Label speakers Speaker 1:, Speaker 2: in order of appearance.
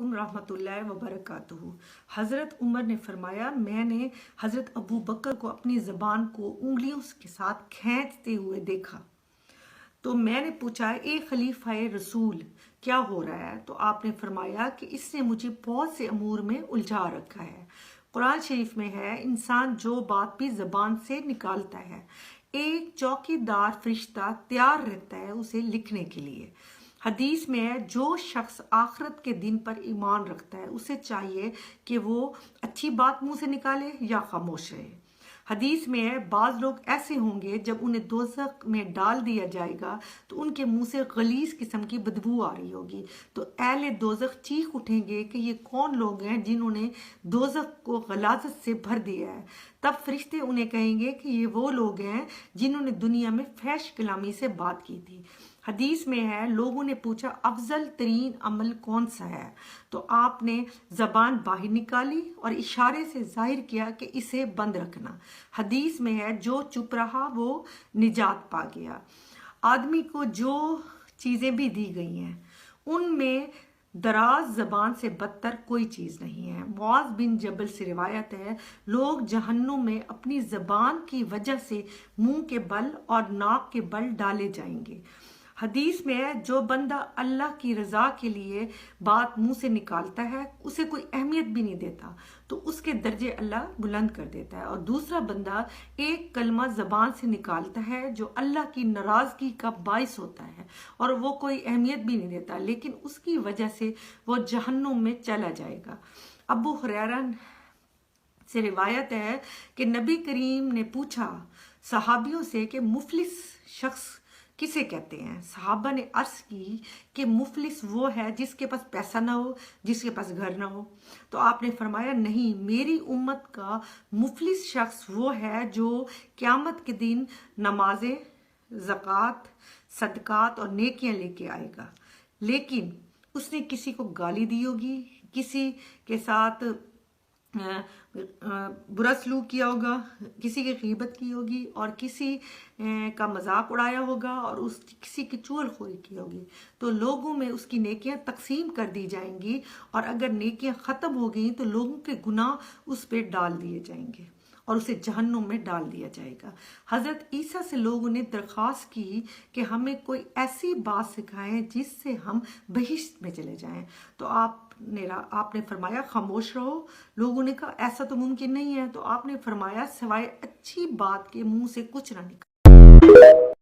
Speaker 1: अलैकुम रहमतुल्लाहि व बरकातुहू। हज़रत उमर ने फरमाया, मैंने हज़रत अबू बकर को अपनी ज़बान को उंगलियों के साथ खींचते हुए देखा। तो मैंने पूछा, ए खलीफाए रसूल, क्या हो रहा है? तो आपने फरमाया कि इसने मुझे बहुत से अमूर में उलझा रखा है। कुरान शरीफ में है, इंसान जो बात भी ज़बान से निकालता है, एक चौकीदार फरिश्ता तैयार रहता है उसे लिखने के लिए। हदीस में है, जो शख्स आखिरत के दिन पर ईमान रखता है उसे चाहिए कि वो अच्छी बात मुंह से निकाले या खामोश रहे। हदीस में है, बाज लोग ऐसे होंगे जब उन्हें दोज़ख में डाल दिया जाएगा तो उनके मुंह से गलीज किस्म की बदबू आ रही होगी। तो अहले दोज़ख चीख उठेंगे कि ये कौन लोग हैं जिन्होंने दोज़ख को गलाजत से भर दिया है। तब फरिश्ते उन्हें कहेंगे कि ये वो लोग हैं जिन्होंने दुनिया में फैश कलामी से बात की थी। हदीस में है, लोगों ने पूछा, अफजल तरीन अमल कौन सा है? तो आपने जबान बाहर निकाली और इशारे से जाहिर किया कि इसे बंद रखना। हदीस में है, जो चुप रहा वो निजात पा गया। आदमी को जो चीज़ें भी दी गई हैं उनमें दराज जबान से बदतर कोई चीज़ नहीं है। मुआज बिन जबल से रिवायत है, लोग जहन्नुम में अपनी जबान की वजह से मुंह के बल और नाक के बल डाले जाएंगे। हदीस में है, जो बंदा अल्लाह की रज़ा के लिए बात मुंह से निकालता है उसे कोई अहमियत भी नहीं देता तो उसके दर्जे अल्लाह बुलंद कर देता है। और दूसरा बंदा एक कलमा ज़बान से निकालता है जो अल्लाह की नाराज़गी का बाइस होता है और वो कोई अहमियत भी नहीं देता, लेकिन उसकी वजह से वो जहन्नुम में चला जाएगा। अबू हुरैरा से रिवायत है कि नबी करीम ने पूछा सहाबियों से कि मुफलिस शख्स किसे कहते हैं? सहाबा ने अर्ज की कि मुफलिस वो है जिसके पास पैसा ना हो, जिसके पास घर ना हो। तो आपने फरमाया, नहीं, मेरी उम्मत का मुफलिस शख्स वो है जो क़यामत के दिन नमाजें, ज़कात, सदकात और नेकियां लेके आएगा, लेकिन उसने किसी को गाली दी होगी, किसी के साथ बुरा सलूक किया होगा, किसी की गीबत की होगी और किसी का मजाक उड़ाया होगा और किसी की चुगलखोरी की होगी। तो लोगों में उसकी नेकियां तकसीम कर दी जाएंगी और अगर नेकियां ख़त्म हो गई तो लोगों के गुनाह उस पर डाल दिए जाएंगे और उसे जहन्नुम में डाल दिया जाएगा। हज़रत ईसा से लोगों ने दरख्वास्त की कि हमें कोई ऐसी बात सिखाएं जिससे हम बहिश्त में चले जाएं। तो आपने फरमाया, खामोश रहो। लोगों ने कहा, ऐसा तो मुमकिन नहीं है। तो आपने फरमाया, सिवाय अच्छी बात के मुंह से कुछ ना निकले।